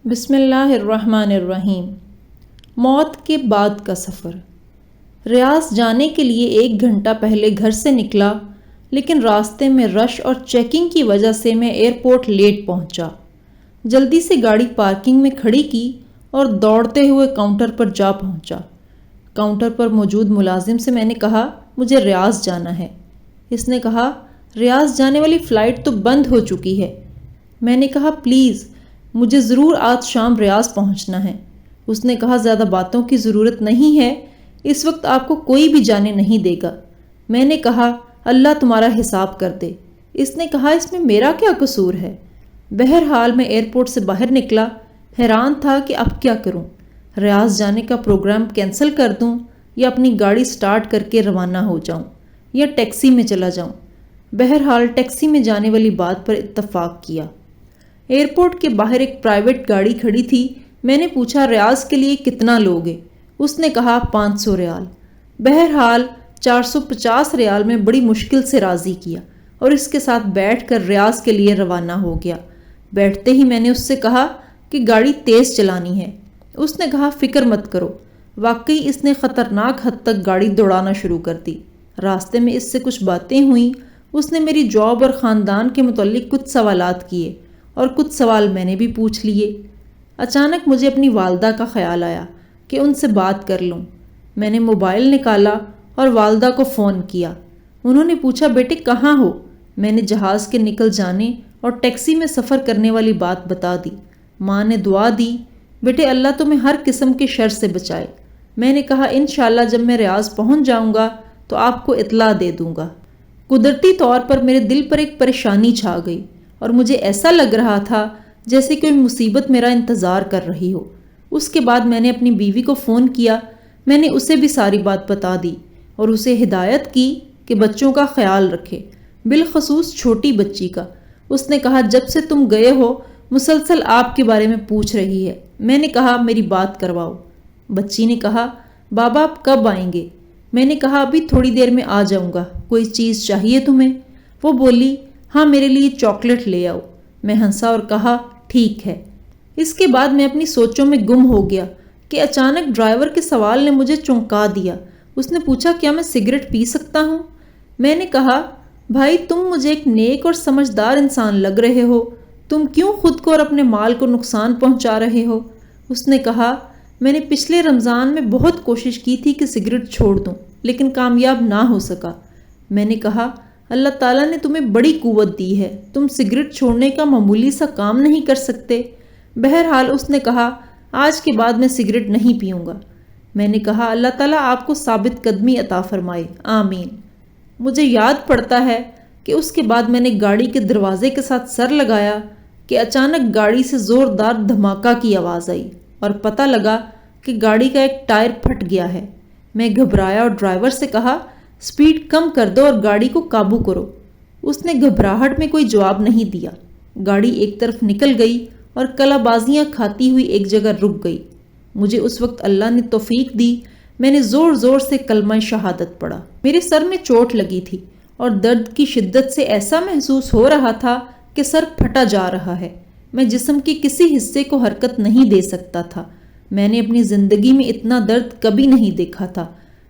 بسم اللہ الرحمن الرحیم۔ موت کے بعد کا سفر۔ ریاض جانے کے لیے 1 گھنٹہ پہلے گھر سے نکلا، لیکن راستے میں رش اور چیکنگ کی وجہ سے میں ایئرپورٹ لیٹ پہنچا۔ جلدی سے گاڑی پارکنگ میں کھڑی کی اور دوڑتے ہوئے کاؤنٹر پر جا پہنچا۔ کاؤنٹر پر موجود ملازم سے میں نے کہا مجھے ریاض جانا ہے۔ اس نے کہا ریاض جانے والی فلائٹ تو بند ہو چکی ہے۔ میں نے کہا پلیز مجھے ضرور آج شام ریاض پہنچنا ہے۔ اس نے کہا زیادہ باتوں کی ضرورت نہیں ہے، اس وقت آپ کو کوئی بھی جانے نہیں دے گا۔ میں نے کہا اللہ تمہارا حساب کر دے۔ اس نے کہا اس میں میرا کیا قصور ہے؟ بہرحال میں ایئرپورٹ سے باہر نکلا، حیران تھا کہ اب کیا کروں، ریاض جانے کا پروگرام کینسل کر دوں یا اپنی گاڑی سٹارٹ کر کے روانہ ہو جاؤں یا ٹیکسی میں چلا جاؤں۔ بہرحال ٹیکسی میں جانے والی بات پر اتفاق کیا۔ ایئرپورٹ کے باہر ایک پرائیویٹ گاڑی کھڑی تھی۔ میں نے پوچھا ریاض کے لیے کتنا لوگے؟ اس نے کہا 500 ریال۔ بہرحال 450 ریال میں بڑی مشکل سے راضی کیا اور اس کے ساتھ بیٹھ کر ریاض کے لیے روانہ ہو گیا۔ بیٹھتے ہی میں نے اس سے کہا کہ گاڑی تیز چلانی ہے۔ اس نے کہا فکر مت کرو۔ واقعی اس نے خطرناک حد تک گاڑی دوڑانا شروع کر دی۔ راستے میں اس سے کچھ باتیں ہوئیں۔ اس نے میری جاب اور خاندان کے متعلق کچھ سوالات کیے اور کچھ سوال میں نے بھی پوچھ لیے۔ اچانک مجھے اپنی والدہ کا خیال آیا کہ ان سے بات کر لوں۔ میں نے موبائل نکالا اور والدہ کو فون کیا۔ انہوں نے پوچھا بیٹے کہاں ہو؟ میں نے جہاز کے نکل جانے اور ٹیکسی میں سفر کرنے والی بات بتا دی۔ ماں نے دعا دی بیٹے اللہ تمہیں ہر قسم کے شر سے بچائے۔ میں نے کہا انشاءاللہ جب میں ریاض پہنچ جاؤں گا تو آپ کو اطلاع دے دوں گا۔ قدرتی طور پر میرے دل پر ایک پریشانی چھا گئی اور مجھے ایسا لگ رہا تھا جیسے کوئی مصیبت میرا انتظار کر رہی ہو۔ اس کے بعد میں نے اپنی بیوی کو فون کیا۔ میں نے اسے بھی ساری بات بتا دی اور اسے ہدایت کی کہ بچوں کا خیال رکھے، بالخصوص چھوٹی بچی کا۔ اس نے کہا جب سے تم گئے ہو مسلسل آپ کے بارے میں پوچھ رہی ہے۔ میں نے کہا میری بات کرواؤ۔ بچی نے کہا بابا آپ کب آئیں گے؟ میں نے کہا ابھی تھوڑی دیر میں آ جاؤں گا، کوئی چیز چاہیے تمہیں؟ وہ بولی ہاں میرے لیے چاکلیٹ لے آؤ۔ میں ہنسا اور کہا ٹھیک ہے۔ اس کے بعد میں اپنی سوچوں میں گم ہو گیا کہ اچانک ڈرائیور کے سوال نے مجھے چونکا دیا۔ اس نے پوچھا کیا میں سگریٹ پی سکتا ہوں؟ میں نے کہا بھائی تم مجھے ایک نیک اور سمجھدار انسان لگ رہے ہو، تم کیوں خود کو اور اپنے مال کو نقصان پہنچا رہے ہو؟ اس نے کہا میں نے پچھلے رمضان میں بہت کوشش کی تھی کہ سگریٹ چھوڑ دوں لیکن کامیاب نہ ہو سکا۔ میں نے کہا اللہ تعالیٰ نے تمہیں بڑی قوت دی ہے، تم سگریٹ چھوڑنے کا معمولی سا کام نہیں کر سکتے۔ بہرحال اس نے کہا آج کے بعد میں سگریٹ نہیں پیوں گا۔ میں نے کہا اللہ تعالیٰ آپ کو ثابت قدمی عطا فرمائے، آمین۔ مجھے یاد پڑتا ہے کہ اس کے بعد میں نے گاڑی کے دروازے کے ساتھ سر لگایا کہ اچانک گاڑی سے زوردار دھماکہ کی آواز آئی اور پتہ لگا کہ گاڑی کا ایک ٹائر پھٹ گیا ہے۔ میں گھبرایا اور ڈرائیور سے کہا سپیڈ کم کر دو اور گاڑی کو قابو کرو۔ اس نے گھبراہٹ میں کوئی جواب نہیں دیا۔ گاڑی ایک طرف نکل گئی اور کلا بازیاں کھاتی ہوئی ایک جگہ رک گئی۔ مجھے اس وقت اللہ نے توفیق دی، میں نے زور زور سے کلمہ شہادت پڑھا۔ میرے سر میں چوٹ لگی تھی اور درد کی شدت سے ایسا محسوس ہو رہا تھا کہ سر پھٹا جا رہا ہے۔ میں جسم کے کسی حصے کو حرکت نہیں دے سکتا تھا۔ میں نے اپنی زندگی میں اتنا درد کبھی نہیں دیکھا تھا۔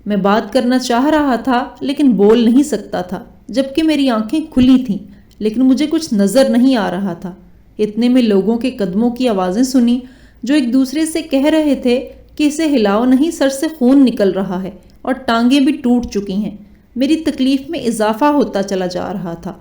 میں بات کرنا چاہ رہا تھا لیکن بول نہیں سکتا تھا، جبکہ میری آنکھیں کھلی تھیں لیکن مجھے کچھ نظر نہیں آ رہا تھا۔ اتنے میں لوگوں کے قدموں کی آوازیں سنی جو ایک دوسرے سے کہہ رہے تھے کہ اسے ہلاؤ نہیں، سر سے خون نکل رہا ہے اور ٹانگیں بھی ٹوٹ چکی ہیں۔ میری تکلیف میں اضافہ ہوتا چلا جا رہا تھا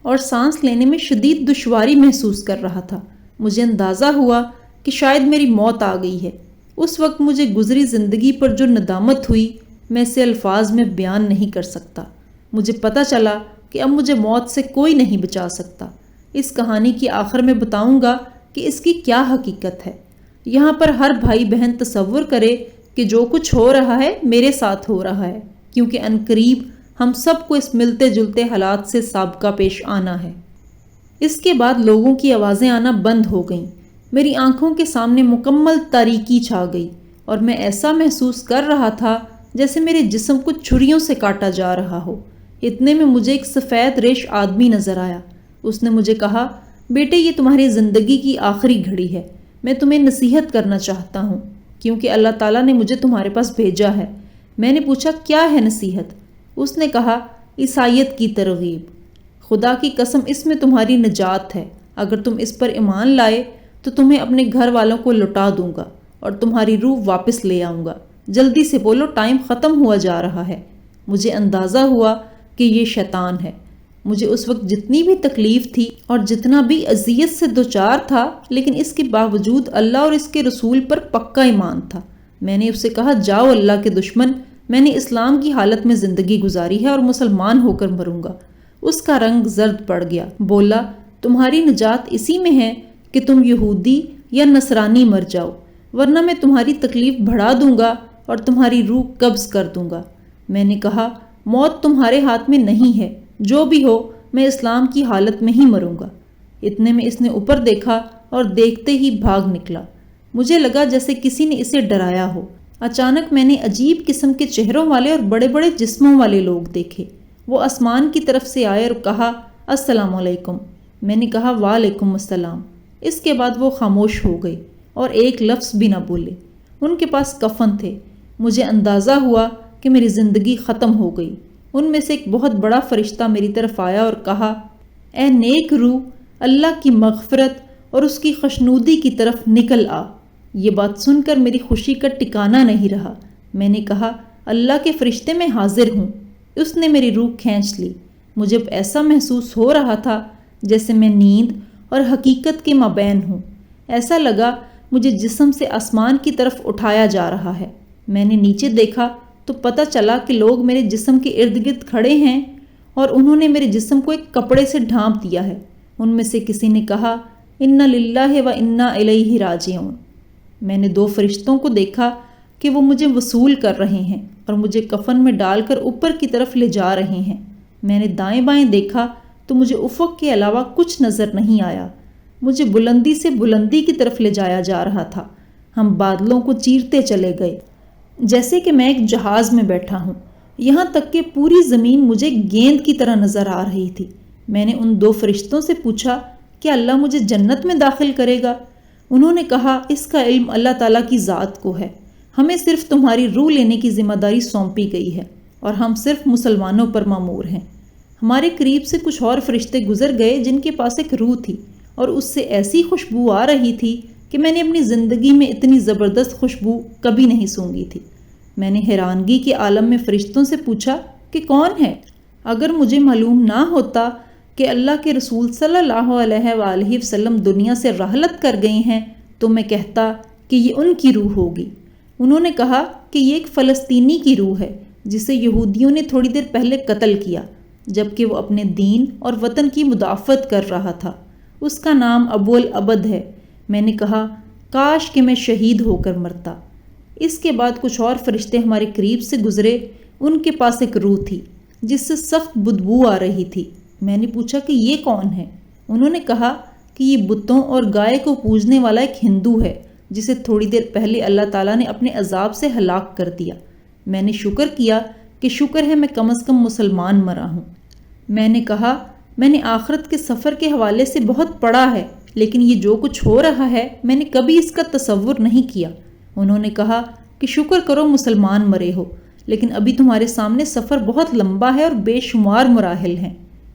اور سانس لینے میں شدید دشواری محسوس کر رہا تھا۔ مجھے اندازہ ہوا کہ شاید میری موت آ گئی ہے۔ اس وقت مجھے گزری زندگی پر جو ندامت ہوئی میں اسے الفاظ میں بیان نہیں کر سکتا۔ مجھے پتہ چلا کہ اب مجھے موت سے کوئی نہیں بچا سکتا۔ اس کہانی کی آخر میں بتاؤں گا کہ اس کی کیا حقیقت ہے۔ یہاں پر ہر بھائی بہن تصور کرے کہ جو کچھ ہو رہا ہے میرے ساتھ ہو رہا ہے، کیونکہ عنقریب ہم سب کو اس ملتے جلتے حالات سے سابقہ پیش آنا ہے۔ اس کے بعد لوگوں کی آوازیں آنا بند ہو گئیں۔ میری آنکھوں کے سامنے مکمل تاریکی چھا گئی اور میں ایسا محسوس کر رہا تھا جیسے میرے جسم کو چھریوں سے کاٹا جا رہا ہو۔ اتنے میں مجھے ایک سفید ریش آدمی نظر آیا۔ اس نے مجھے کہا بیٹے یہ تمہاری زندگی کی آخری گھڑی ہے، میں تمہیں نصیحت کرنا چاہتا ہوں کیونکہ اللہ تعالیٰ نے مجھے تمہارے پاس بھیجا ہے۔ میں نے پوچھا کیا ہے نصیحت؟ اس نے کہا عیسائیت کی ترغیب۔ خدا کی قسم اس میں تمہاری نجات ہے۔ اگر تم اس پر ایمان لائے تو تمہیں اپنے گھر والوں کو لوٹا دوں گا اور تمہاری روح واپس لے آؤں گا۔ جلدی سے بولو، ٹائم ختم ہوا جا رہا ہے۔ مجھے اندازہ ہوا کہ یہ شیطان ہے۔ مجھے اس وقت جتنی بھی تکلیف تھی اور جتنا بھی اذیت سے دوچار تھا، لیکن اس کے باوجود اللہ اور اس کے رسول پر پکا ایمان تھا۔ میں نے اس سے کہا جاؤ اللہ کے دشمن، میں نے اسلام کی حالت میں زندگی گزاری ہے اور مسلمان ہو کر مروں گا۔ اس کا رنگ زرد پڑ گیا۔ بولا تمہاری نجات اسی میں ہے کہ تم یہودی یا نصرانی مر جاؤ، ورنہ میں تمہاری تکلیف بڑھا دوں گا اور تمہاری روح قبض کر دوں گا۔ میں نے کہا موت تمہارے ہاتھ میں نہیں ہے، جو بھی ہو میں اسلام کی حالت میں ہی مروں گا۔ اتنے میں اس نے اوپر دیکھا اور دیکھتے ہی بھاگ نکلا۔ مجھے لگا جیسے کسی نے اسے ڈرایا ہو۔ اچانک میں نے عجیب قسم کے چہروں والے اور بڑے بڑے جسموں والے لوگ دیکھے۔ وہ آسمان کی طرف سے آئے اور کہا السلام علیکم۔ میں نے کہا وعلیکم السلام۔ اس کے بعد وہ خاموش ہو گئے اور ایک لفظ بھی نہ بولے۔ ان کے پاس کفن تھے۔ مجھے اندازہ ہوا کہ میری زندگی ختم ہو گئی۔ ان میں سے ایک بہت بڑا فرشتہ میری طرف آیا اور کہا اے نیک روح، اللہ کی مغفرت اور اس کی خوشنودی کی طرف نکل آ۔ یہ بات سن کر میری خوشی کا ٹکانہ نہیں رہا۔ میں نے کہا اللہ کے فرشتے میں حاضر ہوں۔ اس نے میری روح کھینچ لی۔ مجھے اب ایسا محسوس ہو رہا تھا جیسے میں نیند اور حقیقت کے مابین ہوں۔ ایسا لگا مجھے جسم سے آسمان کی طرف اٹھایا جا رہا ہے۔ میں نے نیچے دیکھا تو پتہ چلا کہ لوگ میرے جسم کے ارد گرد کھڑے ہیں اور انہوں نے میرے جسم کو ایک کپڑے سے ڈھانپ دیا ہے۔ ان میں سے کسی نے کہا انا للہ و انا الیہ راجعون۔ میں نے دو فرشتوں کو دیکھا کہ وہ مجھے وصول کر رہے ہیں اور مجھے کفن میں ڈال کر اوپر کی طرف لے جا رہے ہیں۔ میں نے دائیں بائیں دیکھا تو مجھے افق کے علاوہ کچھ نظر نہیں آیا۔ مجھے بلندی سے بلندی کی طرف لے جایا جا رہا تھا۔ ہم بادلوں کو چیرتے چلے گئے جیسے کہ میں ایک جہاز میں بیٹھا ہوں، یہاں تک کہ پوری زمین مجھے گیند کی طرح نظر آ رہی تھی۔ میں نے ان دو فرشتوں سے پوچھا کیا اللہ مجھے جنت میں داخل کرے گا؟ انہوں نے کہا اس کا علم اللہ تعالیٰ کی ذات کو ہے، ہمیں صرف تمہاری روح لینے کی ذمہ داری سونپی گئی ہے اور ہم صرف مسلمانوں پر مامور ہیں۔ ہمارے قریب سے کچھ اور فرشتے گزر گئے جن کے پاس ایک روح تھی اور اس سے ایسی خوشبو آ رہی تھی کہ میں نے اپنی زندگی میں اتنی زبردست خوشبو کبھی نہیں سونگھی تھی۔ میں نے حیرانگی کے عالم میں فرشتوں سے پوچھا کہ کون ہے؟ اگر مجھے معلوم نہ ہوتا کہ اللہ کے رسول صلی اللہ علیہ وآلہ وسلم دنیا سے رحلت کر گئے ہیں تو میں کہتا کہ یہ ان کی روح ہوگی۔ انہوں نے کہا کہ یہ ایک فلسطینی کی روح ہے جسے یہودیوں نے تھوڑی دیر پہلے قتل کیا جبکہ وہ اپنے دین اور وطن کی مدافعت کر رہا تھا۔ اس کا نام ابو العبد ہے۔ میں نے کہا کاش کہ میں شہید ہو کر مرتا۔ اس کے بعد کچھ اور فرشتے ہمارے قریب سے گزرے۔ ان کے پاس ایک روح تھی جس سے سخت بدبو آ رہی تھی۔ میں نے پوچھا کہ یہ کون ہے؟ انہوں نے کہا کہ یہ بتوں اور گائے کو پوجنے والا ایک ہندو ہے جسے تھوڑی دیر پہلے اللہ تعالیٰ نے اپنے عذاب سے ہلاک کر دیا۔ میں نے شکر کیا کہ شکر ہے میں کم از کم مسلمان مرا ہوں۔ میں نے کہا میں نے آخرت کے سفر کے حوالے سے بہت پڑھا ہے، لیکن یہ جو کچھ ہو رہا ہے میں نے کبھی اس کا تصور نہیں کیا۔ انہوں نے کہا کہ شکر کرو مسلمان مرے ہو، لیکن ابھی تمہارے سامنے سفر بہت لمبا ہے اور بے شمار مراحل ہیں۔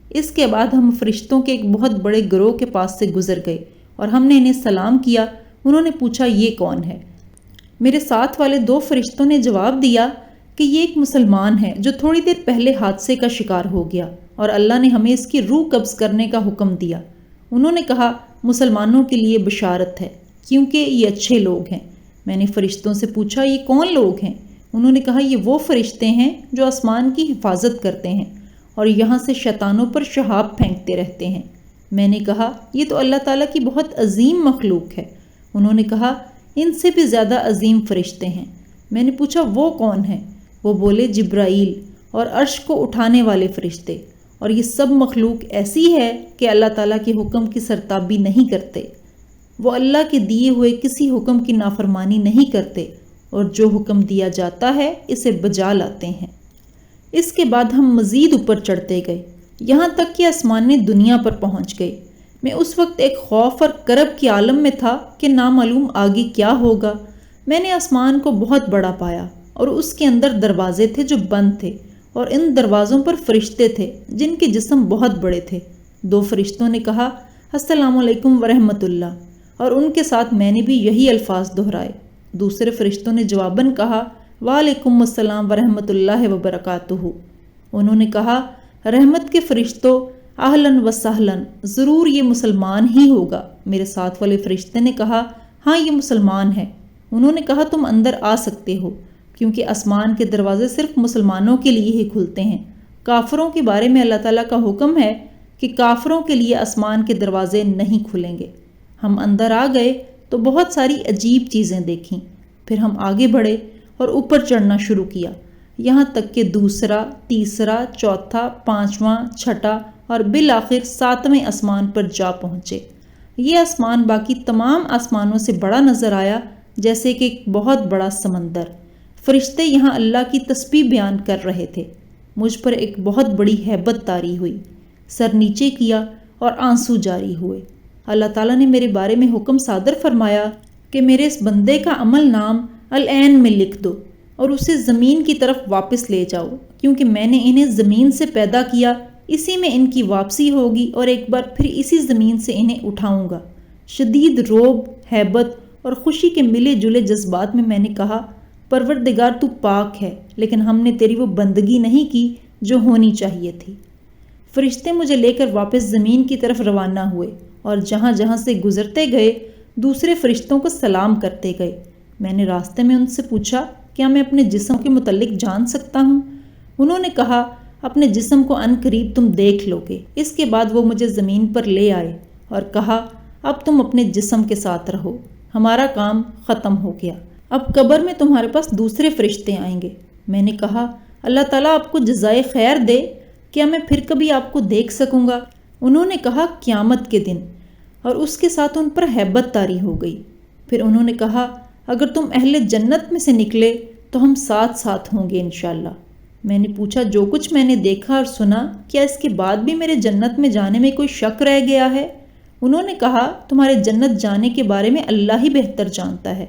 اس کے بعد ہم فرشتوں کے ایک بہت بڑے گروہ کے پاس سے گزر گئے اور ہم نے انہیں سلام کیا۔ انہوں نے پوچھا یہ کون ہے؟ میرے ساتھ والے دو فرشتوں نے جواب دیا کہ یہ ایک مسلمان ہے جو تھوڑی دیر پہلے حادثے کا شکار ہو گیا اور اللہ نے ہمیں اس کی روح قبض کرنے کا حکم دیا۔ انہوں نے کہا مسلمانوں کے لیے بشارت ہے کیونکہ یہ اچھے لوگ ہیں۔ میں نے فرشتوں سے پوچھا یہ کون لوگ ہیں؟ انہوں نے کہا یہ وہ فرشتے ہیں جو آسمان کی حفاظت کرتے ہیں اور یہاں سے شیطانوں پر شہاب پھینکتے رہتے ہیں۔ میں نے کہا یہ تو اللہ تعالیٰ کی بہت عظیم مخلوق ہے۔ انہوں نے کہا ان سے بھی زیادہ عظیم فرشتے ہیں۔ میں نے پوچھا وہ کون ہیں؟ وہ بولے جبرائیل اور عرش کو اٹھانے والے فرشتے، اور یہ سب مخلوق ایسی ہے کہ اللہ تعالیٰ کے حکم کی سرتابی نہیں کرتے۔ وہ اللہ کے دیے ہوئے کسی حکم کی نافرمانی نہیں کرتے اور جو حکم دیا جاتا ہے اسے بجا لاتے ہیں۔ اس کے بعد ہم مزید اوپر چڑھتے گئے یہاں تک کہ آسمان دنیا پر پہنچ گئے۔ میں اس وقت ایک خوف اور کرب کے عالم میں تھا کہ نامعلوم آگے کیا ہوگا۔ میں نے آسمان کو بہت بڑا پایا اور اس کے اندر دروازے تھے جو بند تھے، اور ان دروازوں پر فرشتے تھے جن کے جسم بہت بڑے تھے۔ 2 فرشتوں نے کہا السلام علیکم ورحمۃ اللہ، اور ان کے ساتھ میں نے بھی یہی الفاظ دہرائے۔ دوسرے فرشتوں نے جواباً کہا وعلیکم السلام ورحمۃ اللہ وبرکاتہ۔ انہوں نے کہا رحمت کے فرشتوں اہلاً و سہلاً، ضرور یہ مسلمان ہی ہوگا۔ میرے ساتھ والے فرشتے نے کہا ہاں یہ مسلمان ہے۔ انہوں نے کہا تم اندر آ سکتے ہو، کیونکہ آسمان کے دروازے صرف مسلمانوں کے لیے ہی کھلتے ہیں۔ کافروں کے بارے میں اللہ تعالیٰ کا حکم ہے کہ کافروں کے لیے آسمان کے دروازے نہیں کھلیں گے۔ ہم اندر آ گئے تو بہت ساری عجیب چیزیں دیکھیں، پھر ہم آگے بڑھے اور اوپر چڑھنا شروع کیا، یہاں تک کہ دوسرا، تیسرا، چوتھا، پانچواں، چھٹا اور بالآخر 7ویں آسمان پر جا پہنچے۔ یہ آسمان باقی تمام آسمانوں سے بڑا نظر آیا، جیسے کہ ایک بہت بڑا سمندر۔ فرشتے یہاں اللہ کی تسبیح بیان کر رہے تھے۔ مجھ پر ایک بہت بڑی ہیبت طاری ہوئی، سر نیچے کیا اور آنسو جاری ہوئے۔ اللہ تعالیٰ نے میرے بارے میں حکم صادر فرمایا کہ میرے اس بندے کا عمل نام العین میں لکھ دو اور اسے زمین کی طرف واپس لے جاؤ، کیونکہ میں نے انہیں زمین سے پیدا کیا، اسی میں ان کی واپسی ہوگی اور ایک بار پھر اسی زمین سے انہیں اٹھاؤں گا۔ شدید روب، ہیبت اور خوشی کے ملے جلے جذبات میں نے کہا پروردگار تو پاک ہے، لیکن ہم نے تیری وہ بندگی نہیں کی جو ہونی چاہیے تھی۔ فرشتے مجھے لے کر واپس زمین کی طرف روانہ ہوئے اور جہاں جہاں سے گزرتے گئے دوسرے فرشتوں کو سلام کرتے گئے۔ میں نے راستے میں ان سے پوچھا کیا میں اپنے جسم کے متعلق جان سکتا ہوں؟ انہوں نے کہا اپنے جسم کو عن قریب تم دیکھ لو گے۔ اس کے بعد وہ مجھے زمین پر لے آئے اور کہا اب تم اپنے جسم کے ساتھ رہو، ہمارا کام ختم ہو گیا، اب قبر میں تمہارے پاس دوسرے فرشتے آئیں گے۔ میں نے کہا اللہ تعالیٰ آپ کو جزائے خیر دے، کیا میں پھر کبھی آپ کو دیکھ سکوں گا؟ انہوں نے کہا قیامت کے دن، اور اس کے ساتھ ان پر ہیبت طاری ہو گئی۔ پھر انہوں نے کہا اگر تم اہل جنت میں سے نکلے تو ہم ساتھ ساتھ ہوں گے انشاءاللہ۔ میں نے پوچھا جو کچھ میں نے دیکھا اور سنا، کیا اس کے بعد بھی میرے جنت میں جانے میں کوئی شک رہ گیا ہے؟ انہوں نے کہا تمہارے جنت جانے کے بارے میں اللہ ہی بہتر جانتا ہے۔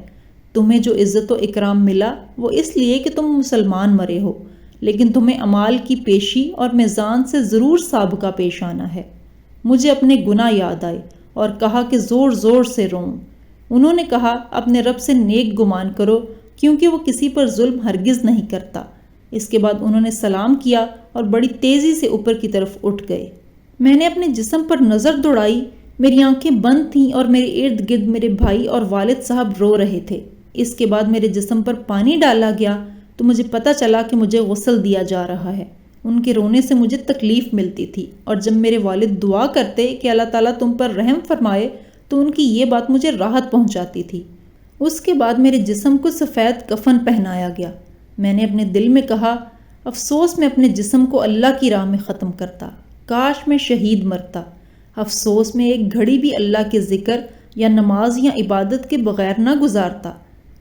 تمہیں جو عزت و اکرام ملا وہ اس لیے کہ تم مسلمان مرے ہو، لیکن تمہیں اعمال کی پیشی اور میزان سے ضرور سابقہ پیش آنا ہے۔ مجھے اپنے گناہ یاد آئے اور کہا کہ زور زور سے روؤں۔ انہوں نے کہا اپنے رب سے نیک گمان کرو، کیونکہ وہ کسی پر ظلم ہرگز نہیں کرتا۔ اس کے بعد انہوں نے سلام کیا اور بڑی تیزی سے اوپر کی طرف اٹھ گئے۔ میں نے اپنے جسم پر نظر دوڑائی، میری آنکھیں بند تھیں اور میرے ارد گرد میرے بھائی اور والد صاحب رو رہے تھے۔ اس کے بعد میرے جسم پر پانی ڈالا گیا تو مجھے پتہ چلا کہ مجھے غسل دیا جا رہا ہے۔ ان کے رونے سے مجھے تکلیف ملتی تھی، اور جب میرے والد دعا کرتے کہ اللہ تعالیٰ تم پر رحم فرمائے تو ان کی یہ بات مجھے راحت پہنچاتی تھی۔ اس کے بعد میرے جسم کو سفید کفن پہنایا گیا۔ میں نے اپنے دل میں کہا افسوس میں اپنے جسم کو اللہ کی راہ میں ختم کرتا، کاش میں شہید مرتا، افسوس میں ایک گھڑی بھی اللہ کے ذکر یا نماز یا عبادت کے بغیر نہ گزارتا،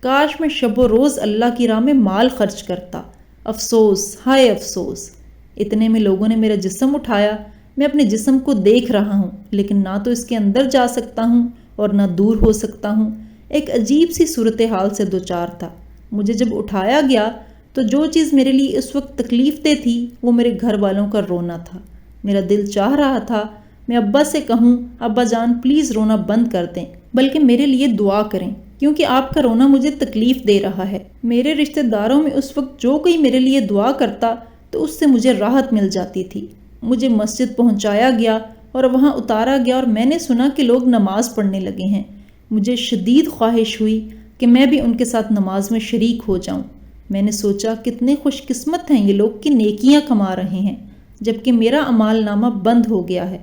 کاش میں شب و روز اللہ کی راہ میں مال خرچ کرتا، افسوس، ہائے افسوس۔ اتنے میں لوگوں نے میرا جسم اٹھایا۔ میں اپنے جسم کو دیکھ رہا ہوں، لیکن نہ تو اس کے اندر جا سکتا ہوں اور نہ دور ہو سکتا ہوں۔ ایک عجیب سی صورتحال سے دوچار تھا۔ مجھے جب اٹھایا گیا تو جو چیز میرے لیے اس وقت تکلیف دہ تھی وہ میرے گھر والوں کا رونا تھا۔ میرا دل چاہ رہا تھا میں ابا سے کہوں ابا جان پلیز رونا بند کر دیں، بلکہ میرے لیے دعا کریں، کیونکہ آپ کا رونا مجھے تکلیف دے رہا ہے۔ میرے رشتہ داروں میں اس وقت جو کوئی میرے لیے دعا کرتا تو اس سے مجھے راحت مل جاتی تھی۔ مجھے مسجد پہنچایا گیا اور وہاں اتارا گیا، اور میں نے سنا کہ لوگ نماز پڑھنے لگے ہیں۔ مجھے شدید خواہش ہوئی کہ میں بھی ان کے ساتھ نماز میں شریک ہو جاؤں۔ میں نے سوچا کتنے خوش قسمت ہیں یہ لوگ کہ نیکیاں کما رہے ہیں، جبکہ میرا اعمال نامہ بند ہو گیا ہے۔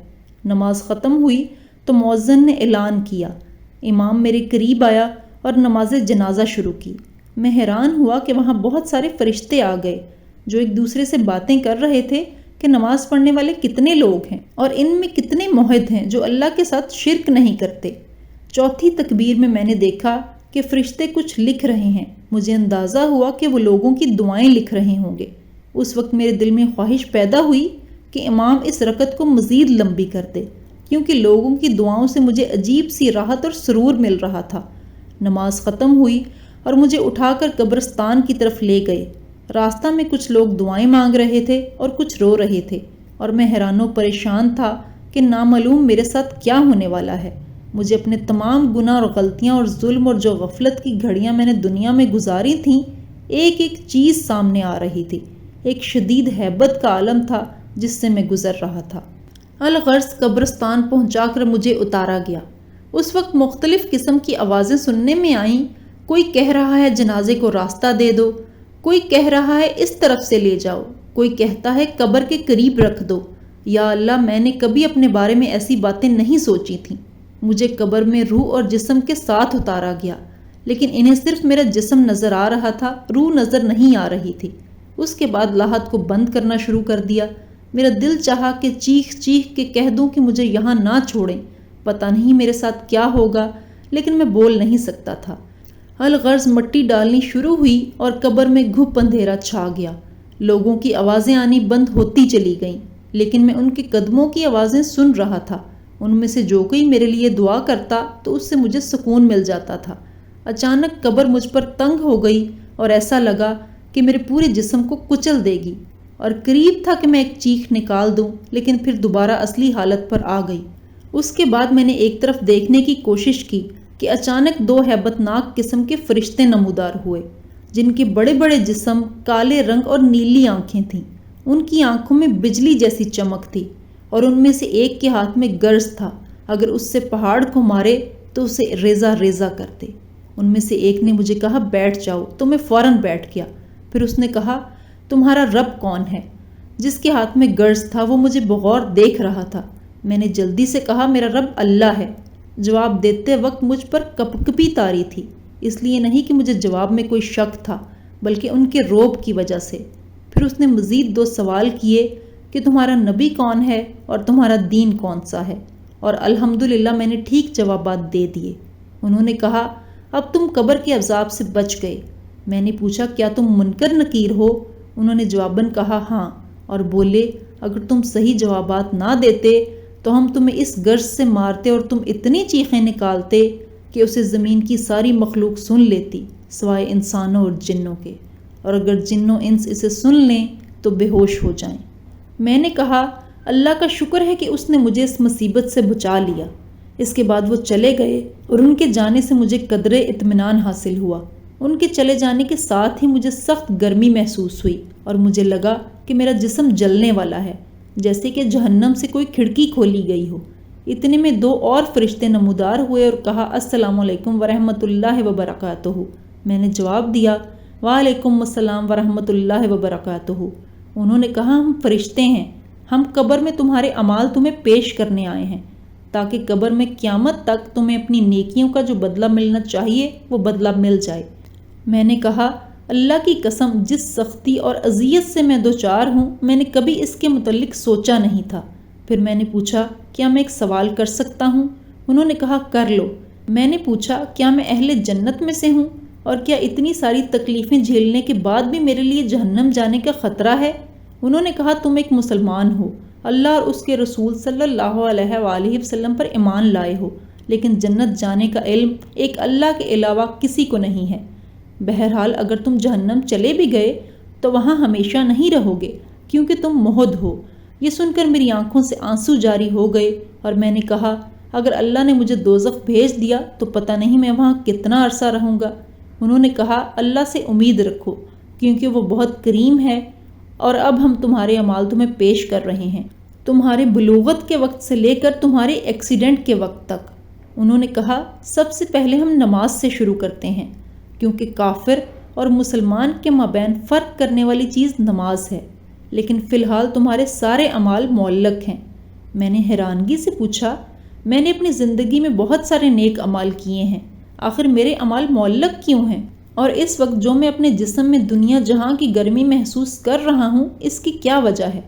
نماز ختم ہوئی تو مؤذن نے اعلان کیا۔ امام میرے قریب آیا اور نماز جنازہ شروع کی۔ میں حیران ہوا کہ وہاں بہت سارے فرشتے آ گئے جو ایک دوسرے سے باتیں کر رہے تھے کہ نماز پڑھنے والے کتنے لوگ ہیں اور ان میں کتنے موحد ہیں جو اللہ کے ساتھ شرک نہیں کرتے۔ چوتھی تکبیر میں نے دیکھا کہ فرشتے کچھ لکھ رہے ہیں۔ مجھے اندازہ ہوا کہ وہ لوگوں کی دعائیں لکھ رہے ہوں گے۔ اس وقت میرے دل میں خواہش پیدا ہوئی کہ امام اس رکعت کو مزید لمبی کر دے کیونکہ لوگوں کی دعاؤں سے مجھے عجیب سی راحت اور سرور مل رہا تھا۔ نماز ختم ہوئی اور مجھے اٹھا کر قبرستان کی طرف لے گئے۔ راستہ میں کچھ لوگ دعائیں مانگ رہے تھے اور کچھ رو رہے تھے، اور میں حیران و پریشان تھا کہ نامعلوم میرے ساتھ کیا ہونے والا ہے۔ مجھے اپنے تمام گناہ اور غلطیاں اور ظلم اور جو غفلت کی گھڑیاں میں نے دنیا میں گزاری تھیں، ایک ایک چیز سامنے آ رہی تھی۔ ایک شدید ہیبت کا عالم تھا جس سے میں گزر رہا تھا۔ الغرض قبرستان پہنچا کر مجھے اتارا گیا۔ اس وقت مختلف قسم کی آوازیں سننے میں آئیں۔ کوئی کہہ رہا ہے جنازے کو راستہ دے دو، کوئی کہہ رہا ہے اس طرف سے لے جاؤ، کوئی کہتا ہے قبر کے قریب رکھ دو۔ یا اللہ، میں نے کبھی اپنے بارے میں ایسی باتیں نہیں سوچی تھیں۔ مجھے قبر میں روح اور جسم کے ساتھ اتارا گیا، لیکن انہیں صرف میرا جسم نظر آ رہا تھا، روح نظر نہیں آ رہی تھی۔ اس کے بعد لاحت کو بند کرنا شروع کر دیا۔ میرا دل چاہا کہ چیخ چیخ کے کہہ دوں کہ مجھے یہاں نہ چھوڑیں، پتہ نہیں میرے ساتھ کیا ہوگا، لیکن میں بول نہیں سکتا تھا۔ الغرض مٹی ڈالنی شروع ہوئی اور قبر میں گھپ اندھیرا چھا گیا۔ لوگوں کی آوازیں آنی بند ہوتی چلی گئیں، لیکن میں ان کے قدموں کی آوازیں سن رہا تھا۔ ان میں سے جو کوئی میرے لیے دعا کرتا تو اس سے مجھے سکون مل جاتا تھا۔ اچانک قبر مجھ پر تنگ ہو گئی اور ایسا لگا کہ میرے پورے جسم کو کچل دے گی، اور قریب تھا کہ میں ایک چیخ نکال دوں، لیکن پھر دوبارہ اصلی حالت پر آ گئی۔ اس کے بعد میں نے ایک طرف دیکھنے کی کوشش کی کہ اچانک دو ہیبت ناک قسم کے فرشتے نمودار ہوئے، جن کے بڑے بڑے جسم، کالے رنگ اور نیلی آنکھیں تھیں۔ ان کی آنکھوں میں بجلی جیسی چمک تھی، اور ان میں سے ایک کے ہاتھ میں گرز تھا، اگر اس سے پہاڑ کو مارے تو اسے ریزہ ریزہ کرتے۔ ان میں سے ایک نے مجھے کہا بیٹھ جاؤ، تو میں فوراً بیٹھ گیا۔ پھر اس نے کہا تمہارا رب کون ہے؟ جس کے ہاتھ میں گرز تھا وہ مجھے بغور دیکھ رہا تھا۔ میں نے جلدی سے کہا میرا رب اللہ ہے۔ جواب دیتے وقت مجھ پر کپکپی طاری تھی، اس لیے نہیں کہ مجھے جواب میں کوئی شک تھا، بلکہ ان کے روب کی وجہ سے۔ پھر اس نے مزید دو سوال کیے کہ تمہارا نبی کون ہے اور تمہارا دین کون سا ہے، اور الحمدللہ میں نے ٹھیک جوابات دے دیے۔ انہوں نے کہا اب تم قبر کے عذاب سے بچ گئے۔ میں نے پوچھا کیا تم منکر نکیر ہو؟ انہوں نے جواباً کہا ہاں، اور بولے اگر تم صحیح جوابات نہ دیتے تو ہم تمہیں اس گرز سے مارتے اور تم اتنی چیخیں نکالتے کہ اسے زمین کی ساری مخلوق سن لیتی سوائے انسانوں اور جنوں کے، اور اگر جنوں انس اسے سن لیں تو بے ہوش ہو جائیں۔ میں نے کہا اللہ کا شکر ہے کہ اس نے مجھے اس مصیبت سے بچا لیا۔ اس کے بعد وہ چلے گئے اور ان کے جانے سے مجھے قدرے اطمینان حاصل ہوا۔ ان کے چلے جانے کے ساتھ ہی مجھے سخت گرمی محسوس ہوئی اور مجھے لگا کہ میرا جسم جلنے والا ہے، جیسے کہ جہنم سے کوئی کھڑکی کھولی گئی ہو۔ اتنے میں دو اور فرشتے نمودار ہوئے اور کہا السلام علیکم ورحمۃ اللہ وبرکاتہ۔ میں نے جواب دیا وعلیکم السلام ورحمۃ اللہ وبرکاتہ۔ انہوں نے کہا ہم فرشتے ہیں، ہم قبر میں تمہارے اعمال تمہیں پیش کرنے آئے ہیں تاکہ قبر میں قیامت تک تمہیں اپنی نیکیوں کا جو بدلہ ملنا چاہیے وہ بدلہ مل جائے۔ میں نے کہا اللہ کی قسم جس سختی اور اذیت سے میں دوچار ہوں میں نے کبھی اس کے متعلق سوچا نہیں تھا۔ پھر میں نے پوچھا کیا میں ایک سوال کر سکتا ہوں؟ انہوں نے کہا کر لو۔ میں نے پوچھا کیا میں اہل جنت میں سے ہوں، اور کیا اتنی ساری تکلیفیں جھیلنے کے بعد بھی میرے لیے جہنم جانے کا خطرہ ہے؟ انہوں نے کہا تم ایک مسلمان ہو، اللہ اور اس کے رسول صلی اللہ علیہ وآلہ وسلم پر ایمان لائے ہو، لیکن جنت جانے کا علم ایک اللہ کے علاوہ کسی کو نہیں ہے۔ بہرحال اگر تم جہنم چلے بھی گئے تو وہاں ہمیشہ نہیں رہو گے، کیونکہ تم مہد ہو۔ یہ سن کر میری آنکھوں سے آنسو جاری ہو گئے اور میں نے کہا اگر اللہ نے مجھے دوزخ بھیج دیا تو پتہ نہیں میں وہاں کتنا عرصہ رہوں گا۔ انہوں نے کہا اللہ سے امید رکھو کیونکہ وہ بہت کریم ہے، اور اب ہم تمہارے اعمال تمہیں پیش کر رہے ہیں، تمہارے بلوغت کے وقت سے لے کر تمہارے ایکسیڈنٹ کے وقت تک۔ انہوں نے کہا سب سے پہلے ہم نماز سے شروع کرتے ہیں، کیونکہ کافر اور مسلمان کے مابین فرق کرنے والی چیز نماز ہے، لیکن فی الحال تمہارے سارے اعمال معلق ہیں۔ میں نے حیرانگی سے پوچھا میں نے اپنی زندگی میں بہت سارے نیک اعمال کیے ہیں، آخر میرے اعمال معلق کیوں ہیں؟ اور اس وقت جو میں اپنے جسم میں دنیا جہاں کی گرمی محسوس کر رہا ہوں اس کی کیا وجہ ہے؟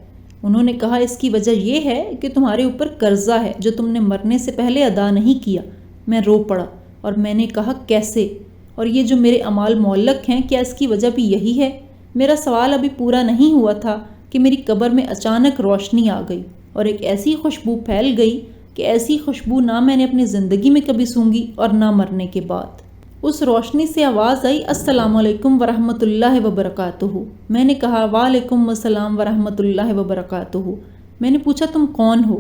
انہوں نے کہا اس کی وجہ یہ ہے کہ تمہارے اوپر قرضہ ہے جو تم نے مرنے سے پہلے ادا نہیں کیا۔ میں رو پڑا اور میں نے کہا کیسے؟ اور یہ جو میرے اعمال معلق ہیں کیا اس کی وجہ بھی یہی ہے؟ میرا سوال ابھی پورا نہیں ہوا تھا کہ میری قبر میں اچانک روشنی آ گئی اور ایک ایسی خوشبو پھیل گئی کہ ایسی خوشبو نہ میں نے اپنی زندگی میں کبھی سونگھی اور نہ مرنے کے بعد۔ اس روشنی سے آواز آئی، السلام علیکم ورحمۃ اللہ وبرکاتہ۔ میں نے کہا، وعلیکم السلام ورحمۃ اللہ وبرکاتہ۔ میں نے پوچھا، تم کون ہو؟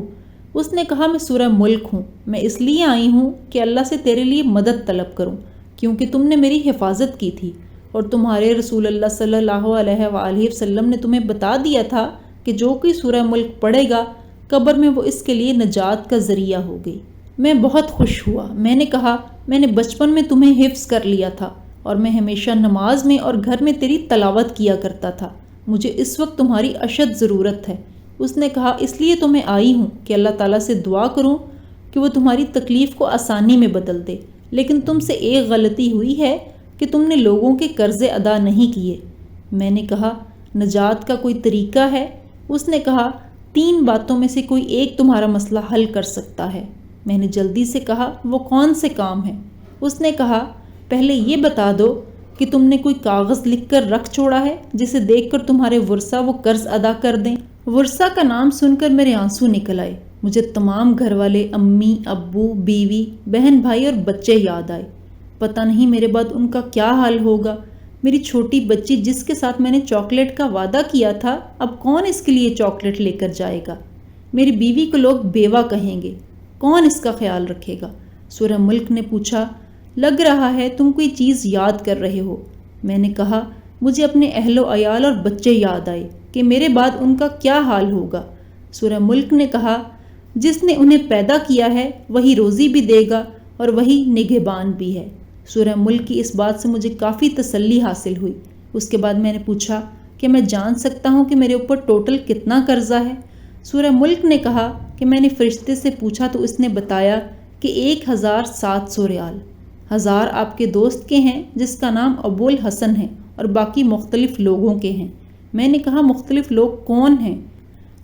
اس نے کہا، میں سورہ ملک ہوں۔ میں اس لیے آئی ہوں کہ اللہ سے تیرے لیے مدد طلب کروں، کیونکہ تم نے میری حفاظت کی تھی اور تمہارے رسول اللہ صلی اللہ علیہ وآلہ وسلم نے تمہیں بتا دیا تھا کہ جو کوئی سورہ ملک پڑھے گا قبر میں وہ اس کے لیے نجات کا ذریعہ ہو گئی۔ میں بہت خوش ہوا۔ میں نے کہا، میں نے بچپن میں تمہیں حفظ کر لیا تھا اور میں ہمیشہ نماز میں اور گھر میں تیری تلاوت کیا کرتا تھا۔ مجھے اس وقت تمہاری اشد ضرورت ہے۔ اس نے کہا، اس لیے تو میں آئی ہوں کہ اللہ تعالیٰ سے دعا کروں کہ وہ تمہاری تکلیف کو آسانی میں بدل دے، لیکن تم سے ایک غلطی ہوئی ہے کہ تم نے لوگوں کے قرضے ادا نہیں کیے۔ میں نے کہا، نجات کا کوئی طریقہ ہے؟ اس نے کہا، 3 باتوں میں سے کوئی ایک تمہارا مسئلہ حل کر سکتا ہے۔ میں نے جلدی سے کہا، وہ کون سے کام ہیں؟ اس نے کہا، پہلے یہ بتا دو کہ تم نے کوئی کاغذ لکھ کر رکھ چھوڑا ہے جسے دیکھ کر تمہارے ورثہ وہ قرض ادا کر دیں۔ ورثہ کا نام سن کر میرے آنسو نکل آئے۔ مجھے تمام گھر والے، امی، ابو، بیوی، بہن بھائی اور بچے یاد آئے۔ پتہ نہیں میرے بعد ان کا کیا حال ہوگا۔ میری چھوٹی بچی جس کے ساتھ میں نے چاکلیٹ کا وعدہ کیا تھا، اب کون اس کے لیے چاکلیٹ لے کر جائے گا؟ میری بیوی کو لوگ بیوہ کہیں گے، کون اس کا خیال رکھے گا؟ سورہ ملک نے پوچھا، لگ رہا ہے تم کوئی چیز یاد کر رہے ہو۔ میں نے کہا، مجھے اپنے اہل و عیال اور بچے یاد آئے کہ میرے بعد ان کا کیا حال ہوگا۔ سورہ ملک نے کہا، جس نے انہیں پیدا کیا ہے وہی روزی بھی دے گا اور وہی نگہبان بھی ہے۔ سورہ ملک کی اس بات سے مجھے کافی تسلی حاصل ہوئی۔ اس کے بعد میں نے پوچھا کہ میں جان سکتا ہوں کہ میرے اوپر ٹوٹل کتنا قرضہ ہے؟ سورہ ملک نے کہا کہ میں نے فرشتے سے پوچھا تو اس نے بتایا کہ 1700 ریال۔ 1000 آپ کے دوست کے ہیں جس کا نام ابو الحسن ہے اور باقی مختلف لوگوں کے ہیں۔ میں نے کہا، مختلف لوگ کون ہیں؟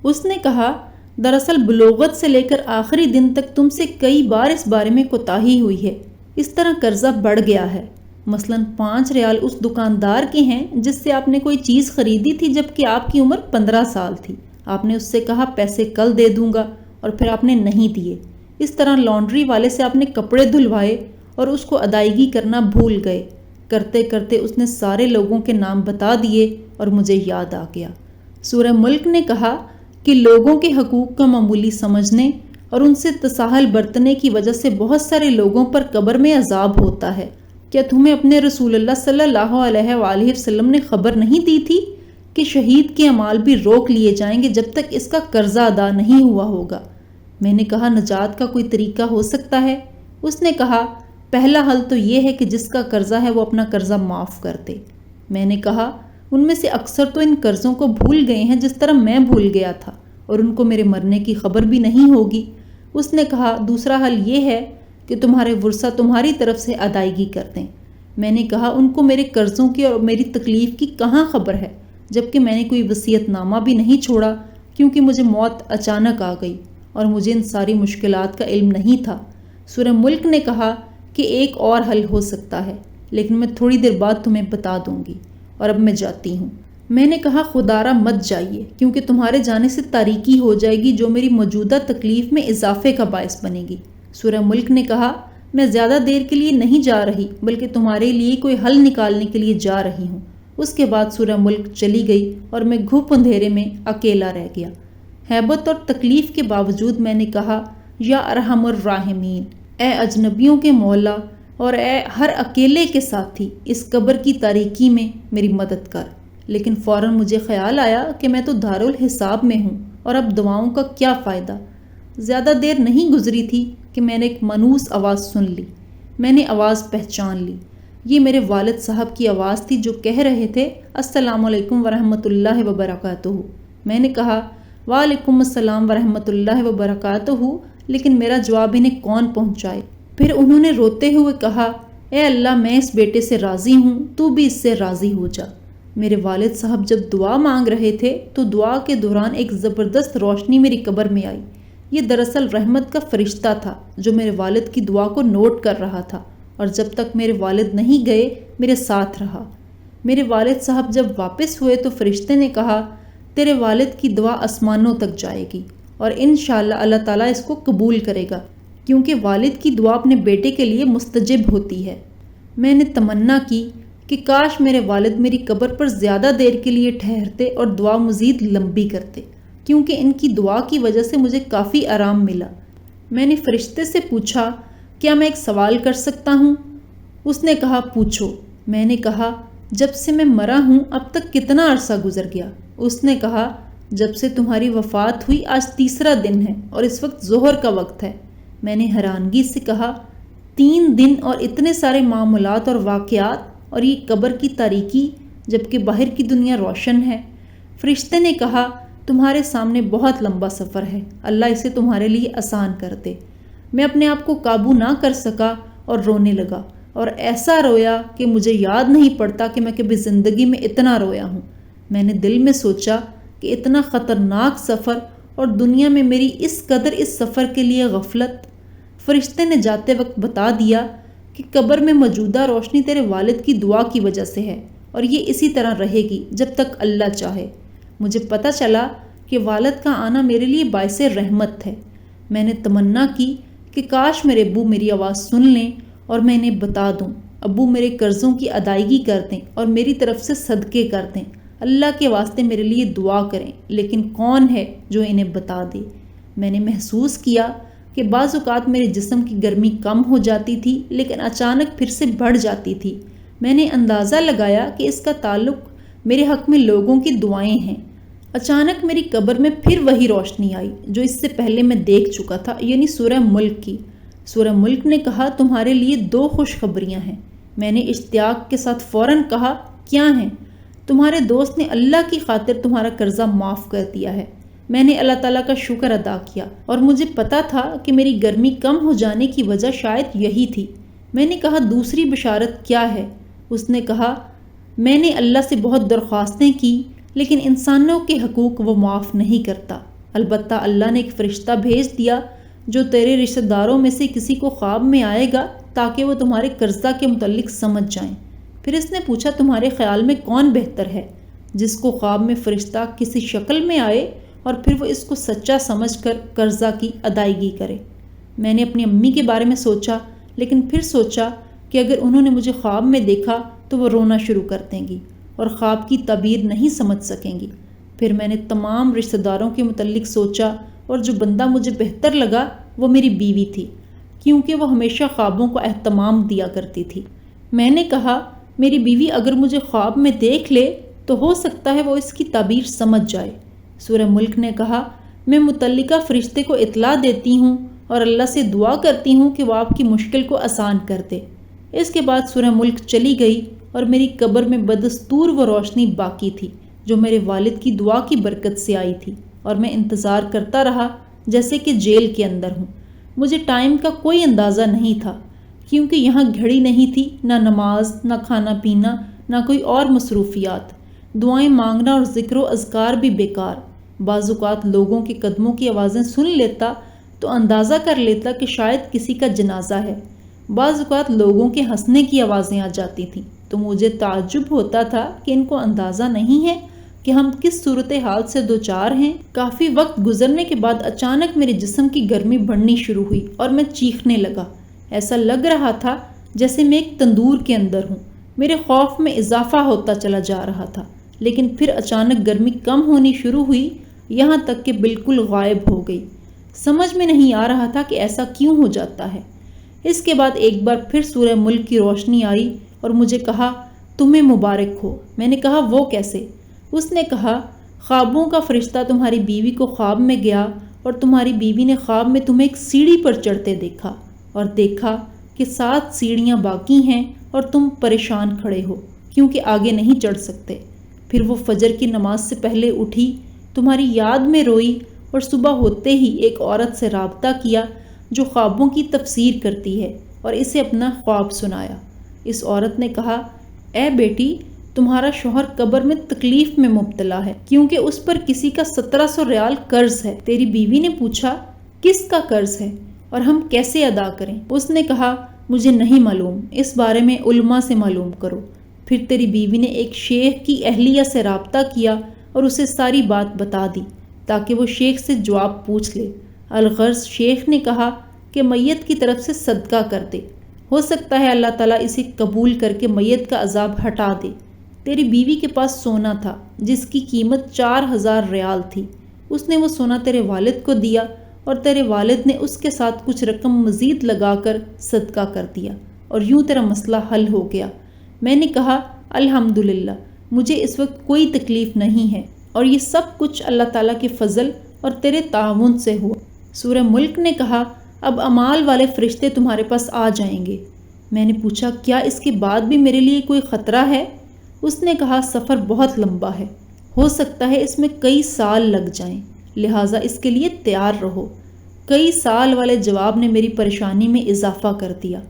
اس نے کہا، دراصل بلوغت سے لے کر آخری دن تک تم سے کئی بار اس بارے میں کوتاہی ہوئی ہے، اس طرح قرضہ بڑھ گیا ہے۔ مثلاً 5 ریال اس دکاندار کے ہیں جس سے آپ نے کوئی چیز خریدی تھی جبکہ آپ کی عمر 15 سال تھی۔ آپ نے اس سے کہا، پیسے کل دے دوں گا، اور پھر آپ نے نہیں دیے۔ اس طرح لانڈری والے سے آپ نے کپڑے دھلوائے اور اس کو ادائیگی کرنا بھول گئے۔ کرتے کرتے اس نے سارے لوگوں کے نام بتا دیے اور مجھے یاد آ گیا۔ سورہ ملک نے کہا کہ لوگوں کے حقوق کا معمولی سمجھنے اور ان سے تساہل برتنے کی وجہ سے بہت سارے لوگوں پر قبر میں عذاب ہوتا ہے۔ کیا تمہیں اپنے رسول اللہ صلی اللہ علیہ وآلہ وسلم نے خبر نہیں دی تھی کہ شہید کے اعمال بھی روک لیے جائیں گے جب تک اس کا قرضہ ادا نہیں ہوا ہوگا؟ میں نے کہا، نجات کا کوئی طریقہ ہو سکتا ہے؟ اس نے کہا، پہلا حل تو یہ ہے کہ جس کا قرضہ ہے وہ اپنا قرضہ معاف کر دے۔ میں نے کہا، ان میں سے اکثر تو ان قرضوں کو بھول گئے ہیں جس طرح میں بھول گیا تھا، اور ان کو میرے مرنے کی خبر بھی نہیں ہوگی۔ اس نے کہا، دوسرا حل یہ ہے کہ تمہارے ورثہ تمہاری طرف سے ادائیگی کر دیں۔ میں نے کہا، ان کو میرے قرضوں کی اور میری تکلیف کی کہاں خبر ہے، جبکہ میں نے کوئی وصیت نامہ بھی نہیں چھوڑا، کیونکہ مجھے موت اچانک آ گئی اور مجھے ان ساری مشکلات کا علم نہیں تھا۔ سورہ ملک نے کہا کہ ایک اور حل ہو سکتا ہے، لیکن میں تھوڑی دیر بعد تمہیں بتا دوں گی، اور اب میں جاتی ہوں۔ میں نے کہا، خدارا مت جائیے، کیونکہ تمہارے جانے سے تاریکی ہو جائے گی جو میری موجودہ تکلیف میں اضافے کا باعث بنے گی۔ سورہ ملک نے کہا، میں زیادہ دیر کے لیے نہیں جا رہی، بلکہ تمہارے لیے کوئی حل نکالنے کے لیے جا رہی ہوں۔ اس کے بعد سورہ ملک چلی گئی اور میں گھپ اندھیرے میں اکیلا رہ گیا۔ ہیبت اور تکلیف کے باوجود میں نے کہا، یا ارحم الراحمین، اے اجنبیوں کے مولا اور اے ہر اکیلے کے ساتھی، اس قبر کی تاریکی میں میری مدد کر۔ لیکن فوراً مجھے خیال آیا کہ میں تو دارالحساب میں ہوں اور اب دعاؤں کا کیا فائدہ۔ زیادہ دیر نہیں گزری تھی کہ میں نے ایک مانوس آواز سن لی۔ میں نے آواز پہچان لی۔ یہ میرے والد صاحب کی آواز تھی جو کہہ رہے تھے، السلام علیکم ورحمۃ اللہ وبرکاتہ۔ میں نے کہا، وعلیکم السلام ورحمۃ اللہ وبرکاتہ، لیکن میرا جواب انہیں کون پہنچائے؟ پھر انہوں نے روتے ہوئے کہا، اے اللہ، میں اس بیٹے سے راضی ہوں، تو بھی اس سے راضی ہو جا۔ میرے والد صاحب جب دعا مانگ رہے تھے تو دعا کے دوران ایک زبردست روشنی میری قبر میں آئی۔ یہ دراصل رحمت کا فرشتہ تھا جو میرے والد کی دعا کو نوٹ کر رہا تھا، اور جب تک میرے والد نہیں گئے میرے ساتھ رہا۔ میرے والد صاحب جب واپس ہوئے تو فرشتے نے کہا، تیرے والد کی دعا آسمانوں تک جائے گی اور انشاءاللہ اللہ تعالیٰ اس کو قبول کرے گا، کیونکہ والد کی دعا اپنے بیٹے کے لیے مستجب ہوتی ہے۔ میں نے تمنا کی کہ کاش میرے والد میری قبر پر زیادہ دیر کے لیے ٹھہرتے اور دعا مزید لمبی کرتے، کیونکہ ان کی دعا کی وجہ سے مجھے کافی آرام ملا۔ میں نے فرشتے سے پوچھا، کیا میں ایک سوال کر سکتا ہوں؟ اس نے کہا، پوچھو۔ میں نے کہا، جب سے میں مرا ہوں اب تک کتنا عرصہ گزر گیا؟ اس نے کہا، جب سے تمہاری وفات ہوئی آج تیسرا دن ہے اور اس وقت ظہر کا وقت ہے۔ میں نے حیرانگی سے کہا، 3 دن اور اتنے سارے معاملات اور واقعات اور یہ قبر کی تاریکی جبکہ باہر کی دنیا روشن ہے؟ فرشتے نے کہا، تمہارے سامنے بہت لمبا سفر ہے، اللہ اسے تمہارے لیے آسان کر دے۔ میں اپنے آپ کو قابو نہ کر سکا اور رونے لگا، اور ایسا رویا کہ مجھے یاد نہیں پڑتا کہ میں کبھی زندگی میں اتنا رویا ہوں۔ میں نے دل میں سوچا کہ اتنا خطرناک سفر اور دنیا میں میری اس قدر اس سفر کے لیے غفلت۔ فرشتے نے جاتے وقت بتا دیا کہ قبر میں موجودہ روشنی تیرے والد کی دعا کی وجہ سے ہے، اور یہ اسی طرح رہے گی جب تک اللہ چاہے۔ مجھے پتہ چلا کہ والد کا آنا میرے لیے باعث رحمت ہے۔ میں نے تمنا کی کہ کاش میرے ابو میری آواز سن لیں اور میں انہیں بتا دوں، ابو میرے قرضوں کی ادائیگی کر دیں اور میری طرف سے صدقے کر دیں، اللہ کے واسطے میرے لیے دعا کریں، لیکن کون ہے جو انہیں بتا دے؟ میں نے محسوس کیا کہ بعض اوقات میرے جسم کی گرمی کم ہو جاتی تھی لیکن اچانک پھر سے بڑھ جاتی تھی۔ میں نے اندازہ لگایا کہ اس کا تعلق میرے حق میں لوگوں کی دعائیں ہیں۔ اچانک میری قبر میں پھر وہی روشنی آئی جو اس سے پہلے میں دیکھ چکا تھا، یعنی سورہ ملک کی۔ سورہ ملک نے کہا، تمہارے لیے 2 خوشخبریاں ہیں۔ میں نے اشتیاق کے ساتھ فوراً کہا، کیا ہیں؟ تمہارے دوست نے اللہ کی خاطر تمہارا قرضہ معاف کر دیا ہے۔ میں نے اللہ تعالیٰ کا شکر ادا کیا، اور مجھے پتا تھا کہ میری گرمی کم ہو جانے کی وجہ شاید یہی تھی۔ میں نے کہا، دوسری بشارت کیا ہے؟ اس نے کہا، میں نے اللہ سے بہت درخواستیں کی لیکن انسانوں کے حقوق وہ معاف نہیں کرتا، البتہ اللہ نے ایک فرشتہ بھیج دیا جو تیرے رشتہ داروں میں سے کسی کو خواب میں آئے گا تاکہ وہ تمہارے قرضہ کے متعلق سمجھ جائیں۔ پھر اس نے پوچھا، تمہارے خیال میں کون بہتر ہے، جس کو خواب میں فرشتہ کسی شکل میں آئے اور پھر وہ اس کو سچا سمجھ کر قرضہ کی ادائیگی کرے؟ میں نے اپنی امی کے بارے میں سوچا، لیکن پھر سوچا کہ اگر انہوں نے مجھے خواب میں دیکھا تو وہ رونا شروع کر دیں گی اور خواب کی تعبیر نہیں سمجھ سکیں گی۔ پھر میں نے تمام رشتہ داروں کے متعلق سوچا، اور جو بندہ مجھے بہتر لگا وہ میری بیوی تھی، کیونکہ وہ ہمیشہ خوابوں کو اہتمام دیا کرتی تھی۔ میں نے کہا، میری بیوی اگر مجھے خواب میں دیکھ لے تو ہو سکتا ہے وہ اس کی تعبیر سمجھ جائے۔ سورہ ملک نے کہا، میں متعلقہ فرشتے کو اطلاع دیتی ہوں اور اللہ سے دعا کرتی ہوں کہ وہ آپ کی مشکل کو آسان کر دے۔ اس کے بعد سورہ ملک چلی گئی اور میری قبر میں بدستور وہ روشنی باقی تھی جو میرے والد کی دعا کی برکت سے آئی تھی، اور میں انتظار کرتا رہا جیسے کہ جیل کے اندر ہوں۔ مجھے ٹائم کا کوئی اندازہ نہیں تھا، کیونکہ یہاں گھڑی نہیں تھی، نہ نماز، نہ کھانا پینا، نہ کوئی اور مصروفیات۔ دعائیں مانگنا اور ذکر و اذکار بھی بیکار۔ بعض اوقات لوگوں کے قدموں کی آوازیں سن لیتا تو اندازہ کر لیتا کہ شاید کسی کا جنازہ ہے۔ بعض اوقات لوگوں کے ہنسنے کی آوازیں آ جاتی تھیں تو مجھے تعجب ہوتا تھا کہ ان کو اندازہ نہیں ہے کہ ہم کس صورتحال سے دوچار ہیں۔ کافی وقت گزرنے کے بعد اچانک میرے جسم کی گرمی بڑھنی شروع ہوئی اور میں چیخنے لگا۔ ایسا لگ رہا تھا جیسے میں ایک تندور کے اندر ہوں۔ میرے خوف میں اضافہ ہوتا چلا جا رہا تھا، لیکن پھر اچانک گرمی کم ہونی شروع ہوئی، یہاں تک کہ بالکل غائب ہو گئی۔ سمجھ میں نہیں آ رہا تھا کہ ایسا کیوں ہو جاتا ہے۔ اس کے بعد ایک بار پھر سورہ ملک کی روشنی آئی اور مجھے کہا، تمہیں مبارک ہو۔ میں نے کہا، وہ کیسے؟ اس نے کہا، خوابوں کا فرشتہ تمہاری بیوی کو خواب میں گیا اور تمہاری بیوی نے خواب میں تمہیں ایک سیڑھی پر چڑھتے دیکھا، اور دیکھا کہ 7 سیڑھیاں باقی ہیں اور تم پریشان کھڑے ہو کیونکہ آگے نہیں چڑھ سکتے۔ پھر وہ فجر کی نماز سے پہلے اٹھی، تمہاری یاد میں روئی، اور صبح ہوتے ہی ایک عورت سے رابطہ کیا جو خوابوں کی تفسیر کرتی ہے، اور اسے اپنا خواب سنایا۔ اس عورت نے کہا، اے بیٹی، تمہارا شوہر قبر میں تکلیف میں مبتلا ہے کیونکہ اس پر کسی کا 1700 ریال قرض ہے۔ تیری بیوی نے پوچھا، کس کا قرض ہے اور ہم کیسے ادا کریں؟ اس نے کہا، مجھے نہیں معلوم، اس بارے میں علماء سے معلوم کرو۔ پھر تیری بیوی نے ایک شیخ کی اہلیہ سے رابطہ کیا اور اسے ساری بات بتا دی۔ تاکہ وہ شیخ سے جواب پوچھ لے۔ الغرض شیخ نے کہا کہ میت کی طرف سے صدقہ کر دے، ہو سکتا ہے اللہ تعالیٰ اسے قبول کر کے میت کا عذاب ہٹا دے۔ تیری بیوی کے پاس سونا تھا جس کی قیمت 4000 ریال تھی، اس نے وہ سونا تیرے والد کو دیا اور تیرے والد نے اس کے ساتھ کچھ رقم مزید لگا کر صدقہ کر دیا، اور یوں تیرا مسئلہ حل ہو گیا۔ میں نے کہا الحمدللہ، مجھے اس وقت کوئی تکلیف نہیں ہے، اور یہ سب کچھ اللہ تعالیٰ کے فضل اور تیرے تعاون سے ہوا۔ سورہ ملک نے کہا اب اعمال والے فرشتے تمہارے پاس آ جائیں گے۔ میں نے پوچھا کیا اس کے بعد بھی میرے لیے کوئی خطرہ ہے؟ اس نے کہا سفر بہت لمبا ہے، ہو سکتا ہے اس میں کئی سال لگ جائیں، لہٰذا اس کے لیے تیار رہو۔ کئی سال والے جواب نے میری پریشانی میں اضافہ کر دیا۔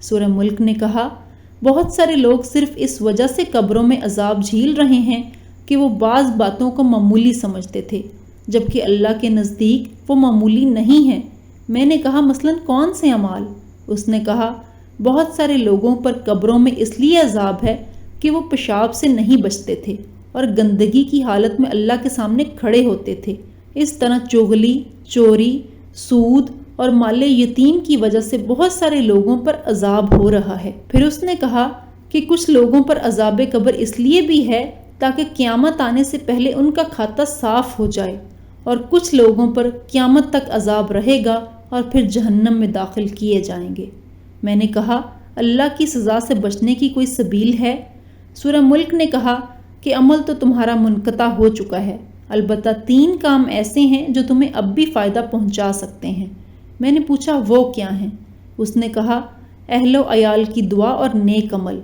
سورہ ملک نے کہا بہت سارے لوگ صرف اس وجہ سے قبروں میں عذاب جھیل رہے ہیں کہ وہ بعض باتوں کو معمولی سمجھتے تھے، جبکہ اللہ کے نزدیک وہ معمولی نہیں ہیں۔ میں نے کہا مثلاً کون سے اعمال؟ اس نے کہا بہت سارے لوگوں پر قبروں میں اس لیے عذاب ہے کہ وہ پیشاب سے نہیں بچتے تھے اور گندگی کی حالت میں اللہ کے سامنے کھڑے ہوتے تھے۔ اس طرح چغلی، چوری، سود اور مال یتیم کی وجہ سے بہت سارے لوگوں پر عذاب ہو رہا ہے۔ پھر اس نے کہا کہ کچھ لوگوں پر عذاب قبر اس لیے بھی ہے تاکہ قیامت آنے سے پہلے ان کا کھاتہ صاف ہو جائے، اور کچھ لوگوں پر قیامت تک عذاب رہے گا اور پھر جہنم میں داخل کیے جائیں گے۔ میں نے کہا اللہ کی سزا سے بچنے کی کوئی سبیل ہے؟ سورہ ملک نے کہا کہ عمل تو تمہارا منقطع ہو چکا ہے، البتہ 3 کام ایسے ہیں جو تمہیں اب بھی فائدہ پہنچا سکتے ہیں۔ میں نے پوچھا وہ کیا ہیں؟ اس نے کہا اہل و عیال کی دعا اور نیک عمل۔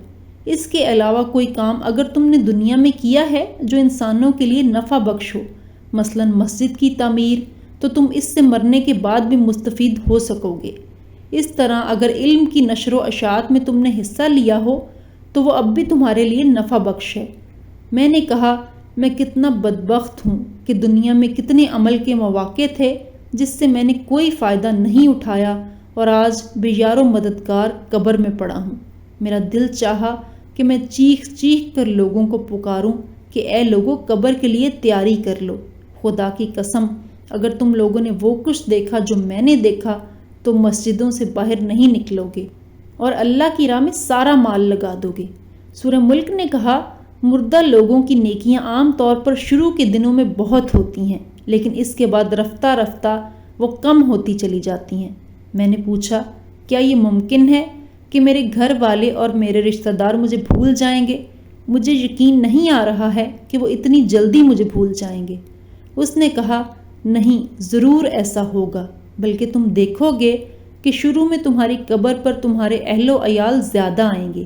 اس کے علاوہ کوئی کام اگر تم نے دنیا میں کیا ہے جو انسانوں کے لیے نفع بخش ہو، مثلا مسجد کی تعمیر، تو تم اس سے مرنے کے بعد بھی مستفید ہو سکو گے۔ اس طرح اگر علم کی نشر و اشاعت میں تم نے حصہ لیا ہو تو وہ اب بھی تمہارے لیے نفع بخش ہے۔ میں نے کہا میں کتنا بدبخت ہوں کہ دنیا میں کتنے عمل کے مواقع تھے جس سے میں نے کوئی فائدہ نہیں اٹھایا، اور آج بے یار و مددگار قبر میں پڑا ہوں۔ میرا دل چاہا کہ میں چیخ چیخ کر لوگوں کو پکاروں کہ اے لوگوں قبر کے لیے تیاری کر لو۔ خدا کی قسم اگر تم لوگوں نے وہ کچھ دیکھا جو میں نے دیکھا تو مسجدوں سے باہر نہیں نکلو گے اور اللہ کی راہ میں سارا مال لگا دو گے۔ سورہ ملک نے کہا مردہ لوگوں کی نیکیاں عام طور پر شروع کے دنوں میں بہت ہوتی ہیں، لیکن اس کے بعد رفتہ رفتہ وہ کم ہوتی چلی جاتی ہیں۔ میں نے پوچھا کیا یہ ممکن ہے کہ میرے گھر والے اور میرے رشتہ دار مجھے بھول جائیں گے؟ مجھے یقین نہیں آ رہا ہے کہ وہ اتنی جلدی مجھے بھول جائیں گے۔ اس نے کہا نہیں، ضرور ایسا ہوگا، بلکہ تم دیکھو گے کہ شروع میں تمہاری قبر پر تمہارے اہل و عیال زیادہ آئیں گے،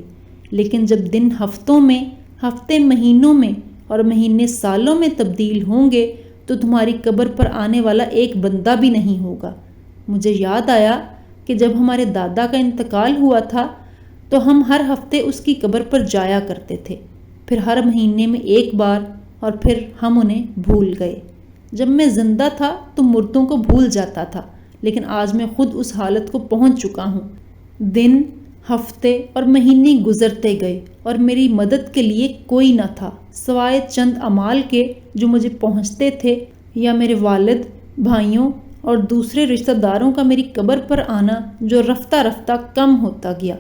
لیکن جب دن ہفتوں میں، ہفتے مہینوں میں اور مہینے سالوں میں تبدیل ہوں گے تو تمہاری قبر پر آنے والا ایک بندہ بھی نہیں ہوگا۔ مجھے یاد آیا کہ جب ہمارے دادا کا انتقال ہوا تھا تو ہم ہر ہفتے اس کی قبر پر جایا کرتے تھے، پھر ہر مہینے میں ایک بار، اور پھر ہم انہیں بھول گئے۔ جب میں زندہ تھا تو مردوں کو بھول جاتا تھا، لیکن آج میں خود اس حالت کو پہنچ چکا ہوں۔ دن، ہفتے اور مہینے گزرتے گئے اور میری مدد کے لیے کوئی نہ تھا سوائے چند اعمال کے جو مجھے پہنچتے تھے، یا میرے والد، بھائیوں اور دوسرے رشتہ داروں کا میری قبر پر آنا جو رفتہ رفتہ کم ہوتا گیا۔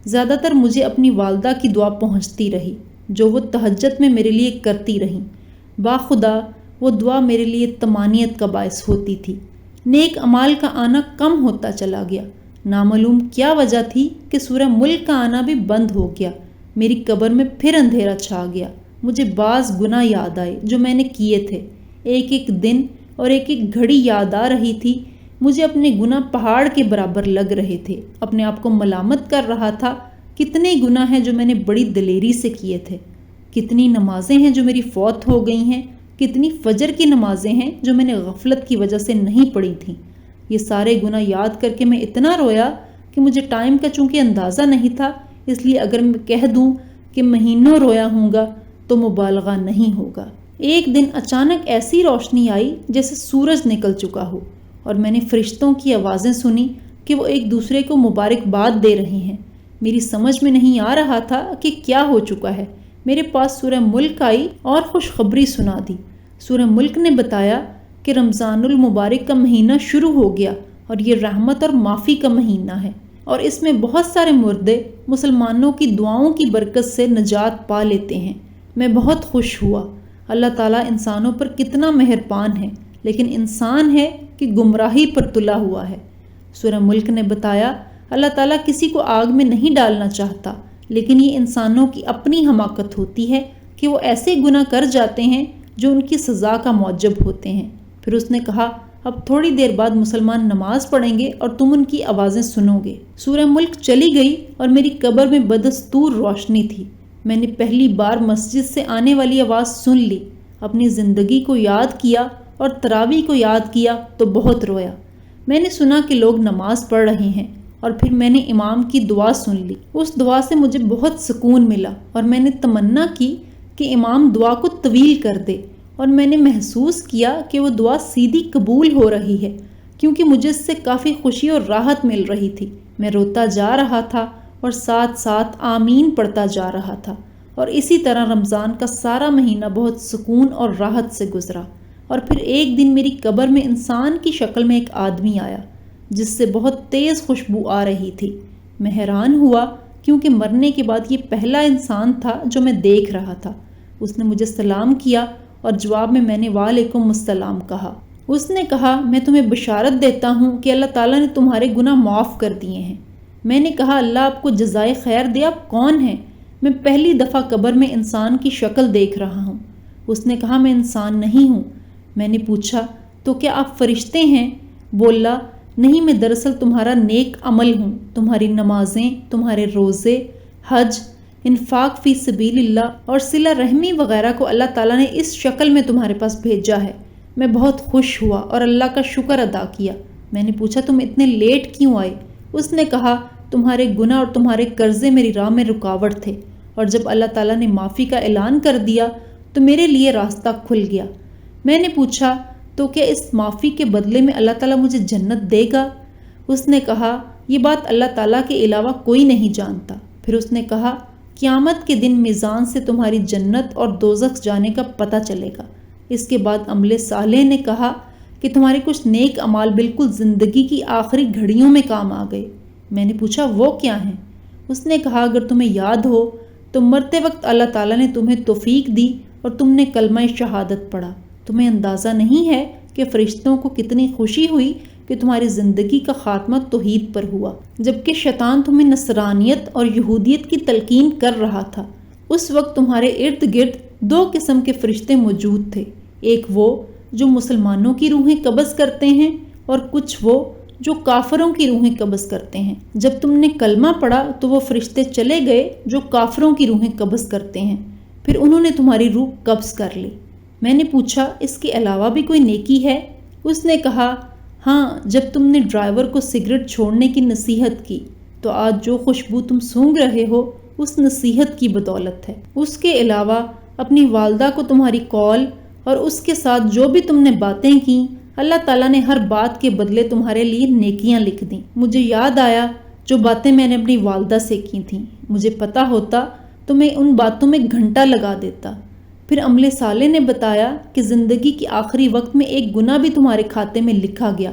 زیادہ تر مجھے اپنی والدہ کی دعا پہنچتی رہی جو وہ تہجد میں میرے لیے کرتی رہیں۔ باخدا وہ دعا میرے لیے طمانینت کا باعث ہوتی تھی۔ نیک اعمال کا آنا کم ہوتا چلا گیا۔ نامعلوم کیا وجہ تھی کہ سورہ ملک کا آنا بھی بند ہو گیا۔ میری قبر میں پھر اندھیرا چھا گیا۔ مجھے بعض گناہ یاد آئے جو میں نے کیے تھے۔ ایک ایک دن اور ایک ایک گھڑی یاد آ رہی تھی۔ مجھے اپنے گناہ پہاڑ کے برابر لگ رہے تھے۔ اپنے آپ کو ملامت کر رہا تھا، کتنے گناہ ہیں جو میں نے بڑی دلیری سے کیے تھے، کتنی نمازیں ہیں جو میری فوت ہو گئی ہیں، کتنی فجر کی نمازیں ہیں جو میں نے غفلت کی وجہ سے نہیں پڑھی تھیں۔ یہ سارے گناہ یاد کر کے میں اتنا رویا کہ مجھے ٹائم کا چونکہ اندازہ نہیں تھا، اس لیے اگر میں کہہ دوں کہ مہینوں رویا ہوں گا تو مبالغہ نہیں ہوگا۔ ایک دن اچانک ایسی روشنی آئی جیسے سورج نکل چکا ہو، اور میں نے فرشتوں کی آوازیں سنی کہ وہ ایک دوسرے کو مبارکباد دے رہے ہیں۔ میری سمجھ میں نہیں آ رہا تھا کہ کیا ہو چکا ہے۔ میرے پاس سورہ ملک آئی اور خوشخبری سنا دی۔ سورہ ملک نے بتایا کہ رمضان المبارک کا مہینہ شروع ہو گیا اور یہ رحمت اور معافی کا مہینہ ہے، اور اس میں بہت سارے مردے مسلمانوں کی دعاؤں کی برکت سے نجات پا لیتے ہیں۔ میں بہت خوش ہوا۔ اللہ تعالیٰ انسانوں پر کتنا مہربان ہے، لیکن انسان ہے کہ گمراہی پر تلا ہوا ہے۔ سورہ ملک نے بتایا اللہ تعالیٰ کسی کو آگ میں نہیں ڈالنا چاہتا، لیکن یہ انسانوں کی اپنی حماقت ہوتی ہے کہ وہ ایسے گناہ کر جاتے ہیں جو ان کی سزا کا موجب ہوتے ہیں۔ پھر اس نے کہا اب تھوڑی دیر بعد مسلمان نماز پڑھیں گے اور تم ان کی آوازیں سنو گے۔ سورہ ملک چلی گئی اور میری قبر میں بدستور روشنی تھی۔ میں نے پہلی بار مسجد سے آنے والی آواز سن لی، اپنی زندگی کو یاد کیا اور تراویح کو یاد کیا تو بہت رویا۔ میں نے سنا کہ لوگ نماز پڑھ رہے ہیں اور پھر میں نے امام کی دعا سن لی۔ اس دعا سے مجھے بہت سکون ملا اور میں نے تمنا کی کہ امام دعا کو طویل کر دے، اور میں نے محسوس کیا کہ وہ دعا سیدھی قبول ہو رہی ہے، کیونکہ مجھے اس سے کافی خوشی اور راحت مل رہی تھی۔ میں روتا جا رہا تھا اور ساتھ ساتھ آمین پڑھتا جا رہا تھا، اور اسی طرح رمضان کا سارا مہینہ بہت سکون اور راحت سے گزرا۔ اور پھر ایک دن میری قبر میں انسان کی شکل میں ایک آدمی آیا جس سے بہت تیز خوشبو آ رہی تھی۔ میں حیران ہوا کیونکہ مرنے کے بعد یہ پہلا انسان تھا جو میں دیکھ رہا تھا۔ اس نے مجھے سلام کیا اور جواب میں نے وعلیکم السلام کہا۔ اس نے کہا میں تمہیں بشارت دیتا ہوں کہ اللہ تعالیٰ نے تمہارے گناہ معاف کر دیے ہیں۔ میں نے کہا اللہ آپ کو جزائے خیر دے، آپ کون ہیں؟ میں پہلی دفعہ قبر میں انسان کی شکل دیکھ رہا ہوں۔ اس نے کہا میں انسان نہیں ہوں۔ میں نے پوچھا تو کیا آپ فرشتے ہیں؟ بولا نہیں، میں دراصل تمہارا نیک عمل ہوں۔ تمہاری نمازیں، تمہارے روزے، حج، انفاق فی سبیل اللہ اور صلہ رحمی وغیرہ کو اللہ تعالیٰ نے اس شکل میں تمہارے پاس بھیجا ہے۔ میں بہت خوش ہوا اور اللہ کا شکر ادا کیا۔ میں نے پوچھا تم اتنے لیٹ کیوں آئے؟ اس نے کہا تمہارے گناہ اور تمہارے قرضے میری راہ میں رکاوٹ تھے، اور جب اللہ تعالیٰ نے معافی کا اعلان کر دیا تو میرے لیے راستہ کھل گیا۔ میں نے پوچھا تو کیا اس معافی کے بدلے میں اللہ تعالیٰ مجھے جنت دے گا؟ اس نے کہا یہ بات اللہ تعالیٰ کے علاوہ کوئی نہیں جانتا۔ پھر اس نے کہا قیامت کے دن میزان سے تمہاری جنت اور دوزخ جانے کا پتہ چلے گا۔ اس کے بعد عمل صالح نے کہا کہ تمہارے کچھ نیک اعمال بالکل زندگی کی آخری گھڑیوں میں کام آ گئے۔ میں نے پوچھا وہ کیا ہیں؟ اس نے کہا اگر تمہیں یاد ہو تو مرتے وقت اللہ تعالیٰ نے تمہیں توفیق دی اور تم نے کلمہ شہادت پڑھا۔ تمہیں اندازہ نہیں ہے کہ فرشتوں کو کتنی خوشی ہوئی کہ تمہاری زندگی کا خاتمہ توحید پر ہوا، جبکہ شیطان تمہیں نصرانیت اور یہودیت کی تلقین کر رہا تھا۔ اس وقت تمہارے ارد گرد دو قسم کے فرشتے موجود تھے، ایک وہ جو مسلمانوں کی روحیں قبض کرتے ہیں اور کچھ وہ جو کافروں کی روحیں قبض کرتے ہیں۔ جب تم نے کلمہ پڑھا تو وہ فرشتے چلے گئے جو کافروں کی روحیں قبض کرتے ہیں، پھر انہوں نے تمہاری روح قبض کر لی۔ میں نے پوچھا اس کے علاوہ بھی کوئی نیکی ہے؟ اس نے کہا ہاں، جب تم نے ڈرائیور کو سگریٹ چھوڑنے کی نصیحت کی تو آج جو خوشبو تم سونگھ رہے ہو اس نصیحت کی بدولت ہے۔ اس کے علاوہ اپنی والدہ کو تمہاری کال اور اس کے ساتھ جو بھی تم نے باتیں کیں، اللہ تعالیٰ نے ہر بات کے بدلے تمہارے لیے نیکیاں لکھ دیں۔ مجھے یاد آیا جو باتیں میں نے اپنی والدہ سے کی تھیں، مجھے پتا ہوتا تو میں ان باتوں میں گھنٹہ لگا دیتا۔ پھر عمل صالح نے بتایا کہ زندگی کے آخری وقت میں ایک گناہ بھی تمہارے کھاتے میں لکھا گیا۔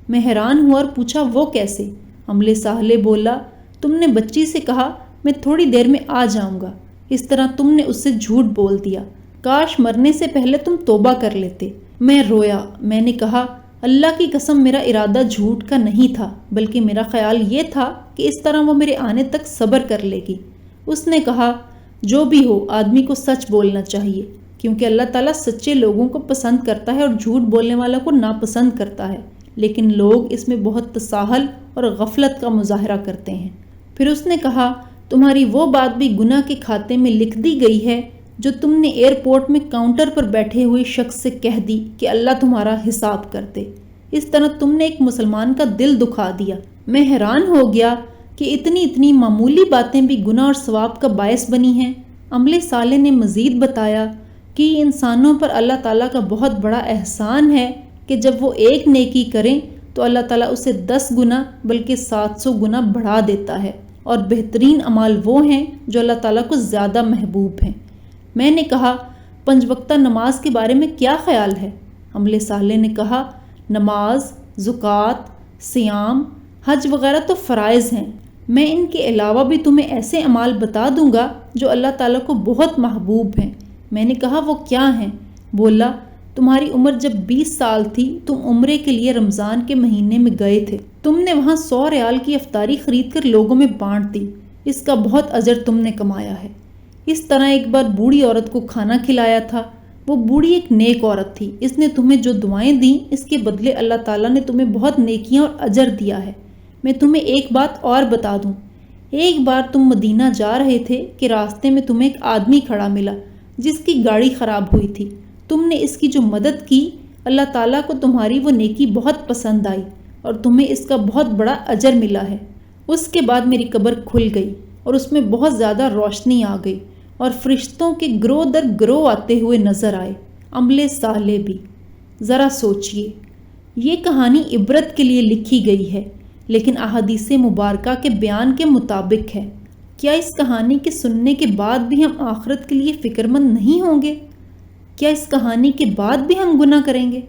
میں حیران ہوا اور پوچھا وہ کیسے؟ عمل صالح بولا تم نے بچی سے کہا میں تھوڑی دیر میں آ جاؤں گا، اس طرح تم نے اس سے جھوٹ بول دیا، کاش مرنے سے پہلے تم توبہ کر لیتے۔ میں رویا۔ میں نے کہا اللہ کی قسم میرا ارادہ جھوٹ کا نہیں تھا، بلکہ میرا خیال یہ تھا کہ اس طرح وہ میرے آنے تک صبر کر لے گی۔ اس نے کہا جو بھی ہو آدمی کو سچ بولنا چاہیے، کیونکہ اللہ تعالیٰ سچے لوگوں کو پسند کرتا ہے اور جھوٹ بولنے والوں کو ناپسند کرتا ہے، لیکن لوگ اس میں بہت تساہل اور غفلت کا مظاہرہ کرتے ہیں۔ پھر اس نے کہا تمہاری وہ بات بھی گناہ کے کھاتے میں لکھ دی گئی ہے جو تم نے ایئرپورٹ میں کاؤنٹر پر بیٹھے ہوئے شخص سے کہہ دی کہ اللہ تمہارا حساب کر دے۔ اس طرح تم نے ایک مسلمان کا دل دکھا دیا۔ میں حیران ہو گیا کہ اتنی معمولی باتیں بھی گناہ اور ثواب کا باعث بنی ہیں۔ عمل صالح نے مزید بتایا کہ انسانوں پر اللہ تعالیٰ کا بہت بڑا احسان ہے کہ جب وہ ایک نیکی کریں تو اللہ تعالیٰ اسے 10 گنا بلکہ 700 گنا بڑھا دیتا ہے، اور بہترین اعمال وہ ہیں جو اللہ تعالیٰ کو زیادہ محبوب ہیں۔ میں نے کہا 5 وقتہ نماز کے بارے میں کیا خیال ہے؟ عملے صالح نے کہا، نماز، زکوٰۃ، سیام، حج وغیرہ تو فرائض ہیں، میں ان کے علاوہ بھی تمہیں ایسے اعمال بتا دوں گا جو اللہ تعالیٰ کو بہت محبوب ہیں۔ میں نے کہا، وہ کیا ہیں؟ بولا، تمہاری عمر جب 20 سال تھی تم عمرے کے لیے رمضان کے مہینے میں گئے تھے، تم نے وہاں 100 ریال کی افطاری خرید کر لوگوں میں بانٹ دی، اس کا بہت اجر تم نے کمایا ہے۔ اس طرح ایک بار بوڑھی عورت کو کھانا کھلایا تھا، وہ بوڑھی ایک نیک عورت تھی، اس نے تمہیں جو دعائیں دیں اس کے بدلے اللہ تعالیٰ نے تمہیں بہت نیکیاں اور اجر دیا ہے۔ میں تمہیں ایک بات اور بتا دوں، ایک بار تم مدینہ جا رہے تھے کہ راستے میں تمہیں ایک آدمی کھڑا ملا جس کی گاڑی خراب ہوئی تھی، تم نے اس کی جو مدد کی، اللہ تعالیٰ کو تمہاری وہ نیکی بہت پسند آئی اور تمہیں اس کا بہت بڑا اجر ملا ہے۔ اس کے بعد میری قبر کھل گئی اور اس میں بہت زیادہ روشنی آ گئی اور فرشتوں کے گروہ در گروہ آتے ہوئے نظر آئے، عملے صالح بھی۔ ذرا سوچئے، یہ کہانی عبرت کے لیے لکھی گئی ہے لیکن احادیث مبارکہ کے بیان کے مطابق ہے۔ کیا اس کہانی کے سننے کے بعد بھی ہم آخرت کے لیے فکر مند نہیں ہوں گے؟ کیا اس کہانی کے بعد بھی ہم گناہ کریں گے؟